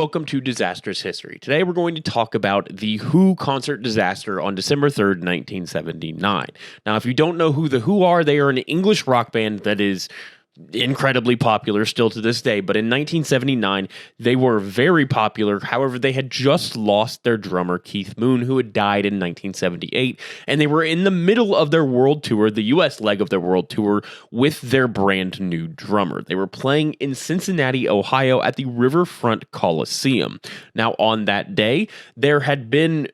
welcome to Disastrous History. Today we're going to talk about the Who concert disaster on December 3rd, 1979. Now, if you don't know who the Who are, they are an English rock band that is incredibly popular still to this day, but in 1979 they were very popular. However, they had just lost their drummer Keith Moon, who had died in 1978, and they were in the middle of their world tour, the US leg of their world tour, with their brand new drummer. They were playing in Cincinnati, Ohio at the Riverfront Coliseum. Now, on that day, there had been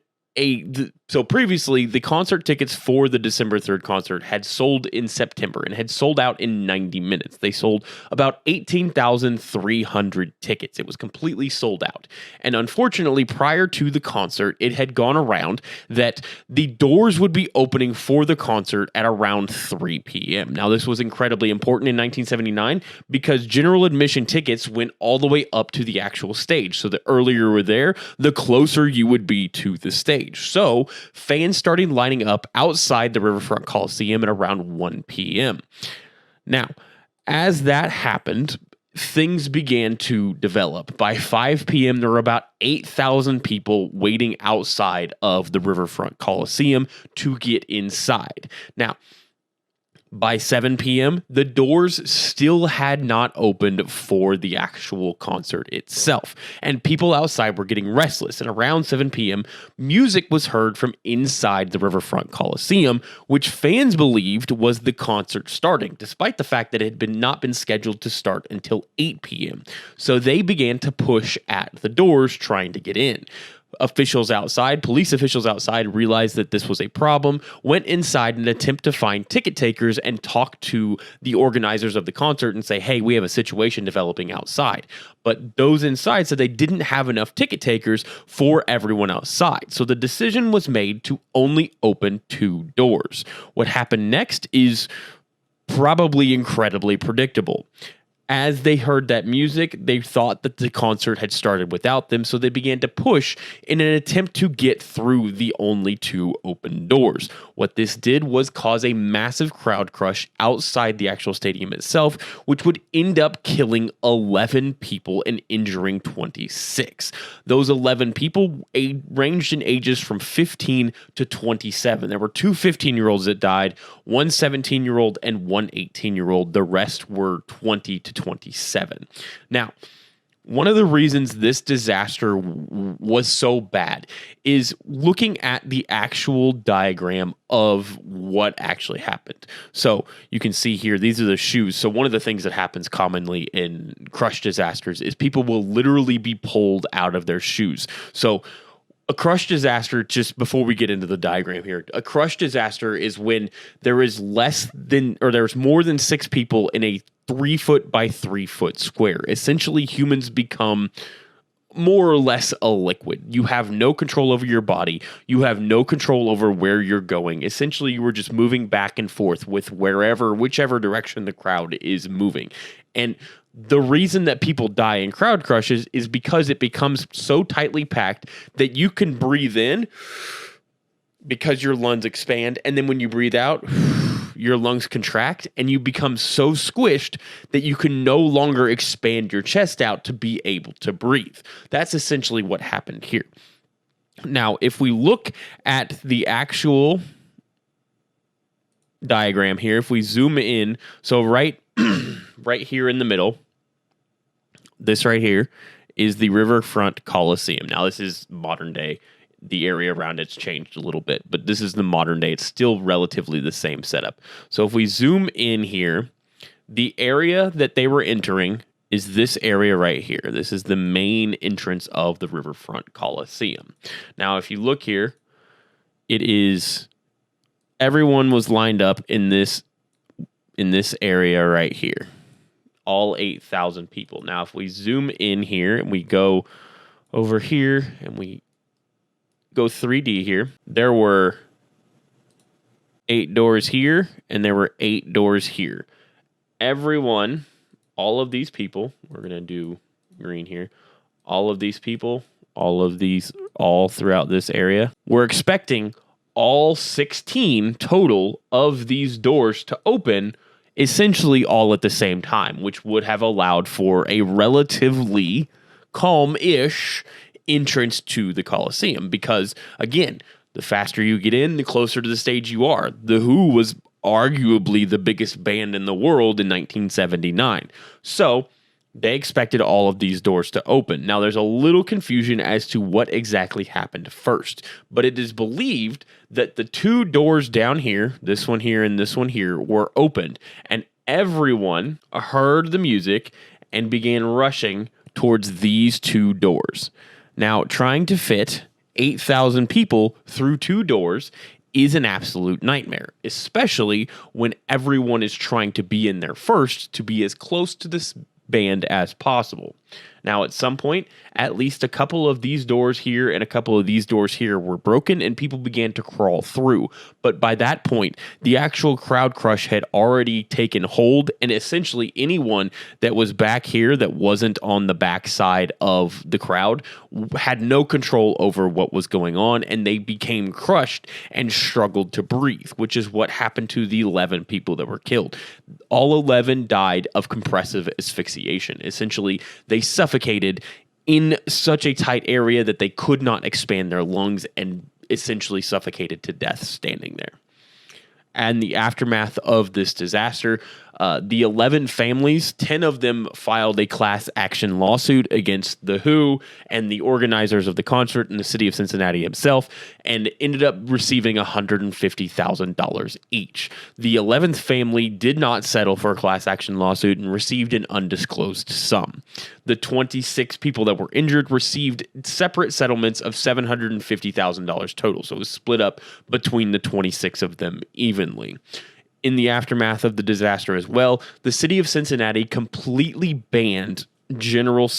so previously, the concert tickets for the December 3rd concert had sold in September and had sold out in 90 minutes. They sold about 18,300 tickets. It was completely sold out. And unfortunately, prior to the concert, it had gone around that the doors would be opening for the concert at around 3 p.m. Now, this was incredibly important in 1979 because general admission tickets went all the way up to the actual stage. So the earlier you were there, the closer you would be to the stage. So fans started lining up outside the Riverfront Coliseum at around 1 p.m. Now, as that happened, things began to develop. By 5 p.m., there were about 8,000 people waiting outside of the Riverfront Coliseum to get inside. Now, by 7 p.m., the doors still had not opened for the actual concert itself, and people outside were getting restless. And around 7 p.m., music was heard from inside the Riverfront Coliseum, which fans believed was the concert starting, despite the fact that it had not been scheduled to start until 8 p.m. So they began to push at the doors trying to get in. Police officials outside realized that this was a problem, went inside in an attempt to find ticket takers and talk to the organizers of the concert and say, hey, we have a situation developing outside. But those inside said they didn't have enough ticket takers for everyone outside. So the decision was made to only open 2 doors. What happened next is probably incredibly predictable. As they heard that music, they thought that the concert had started without them, so they began to push in an attempt to get through the only 2 open doors. What this did was cause a massive crowd crush outside the actual stadium itself, which would end up killing 11 people and injuring 26. Those 11 people ranged in ages from 15 to 27. There were 2 15-year-olds that died, one 17-year-old and one 18-year-old. The rest were 20 to 27. Now, one of the reasons this disaster was so bad is looking at the actual diagram of what actually happened. So you can see here, these are the shoes. So one of the things that happens commonly in crush disasters is people will literally be pulled out of their shoes. So a crush disaster, just before we get into the diagram here, a crush disaster is when there is there's more than 6 people in a 3-foot by 3-foot square. Essentially, humans become more or less a liquid. You have no control over your body. You have no control over where you're going. Essentially, you were just moving back and forth with whichever direction the crowd is moving. And the reason that people die in crowd crushes is because it becomes so tightly packed that you can breathe in because your lungs expand, and then when you breathe out, your lungs contract, and you become so squished that you can no longer expand your chest out to be able to breathe. That's essentially what happened here. Now, if we look at the actual diagram here, if we zoom in, so right here in the middle, this right here is the Riverfront Coliseum. Now, this is modern day. The area around it's changed a little bit, but this is the modern day. It's still relatively the same setup. So if we zoom in here, the area that they were entering is this area right here. This is the main entrance of the Riverfront Coliseum. Now, if you look here, everyone was lined up in this area right here. All 8,000 people. Now, if we zoom in here and we go over here and we go 3D here, there were 8 doors here and there were 8 doors here. Everyone, all of these people, we're going to do green here, all of these people, all throughout this area, we're expecting all 16 total of these doors to open essentially all at the same time, which would have allowed for a relatively calm-ish entrance to the Coliseum because, again, the faster you get in, the closer to the stage you are. The Who was arguably the biggest band in the world in 1979. So they expected all of these doors to open. Now, there's a little confusion as to what exactly happened first, but it is believed that the two doors down here, this one here and this one here, were opened, and everyone heard the music and began rushing towards these two doors. Now, trying to fit 8,000 people through two doors is an absolute nightmare, especially when everyone is trying to be in there first to be as close to this band as possible. Now, at some point, at least a couple of these doors here and a couple of these doors here were broken and people began to crawl through. But by that point, the actual crowd crush had already taken hold, and essentially anyone that was back here that wasn't on the back side of the crowd had no control over what was going on, and they became crushed and struggled to breathe, which is what happened to the 11 people that were killed. All 11 died of compressive asphyxiation. Essentially, they suffocated in such a tight area that they could not expand their lungs and essentially suffocated to death standing there. And the aftermath of this disaster, the 11 families, 10 of them filed a class action lawsuit against The Who and the organizers of the concert and the city of Cincinnati himself, and ended up receiving $150,000 each. The 11th family did not settle for a class action lawsuit and received an undisclosed sum. The 26 people that were injured received separate settlements of $750,000 total, so it was split up between the 26 of them evenly. In the aftermath of the disaster as well, the city of Cincinnati completely banned general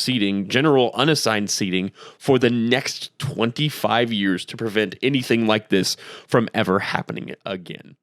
unassigned seating for the next 25 years to prevent anything like this from ever happening again.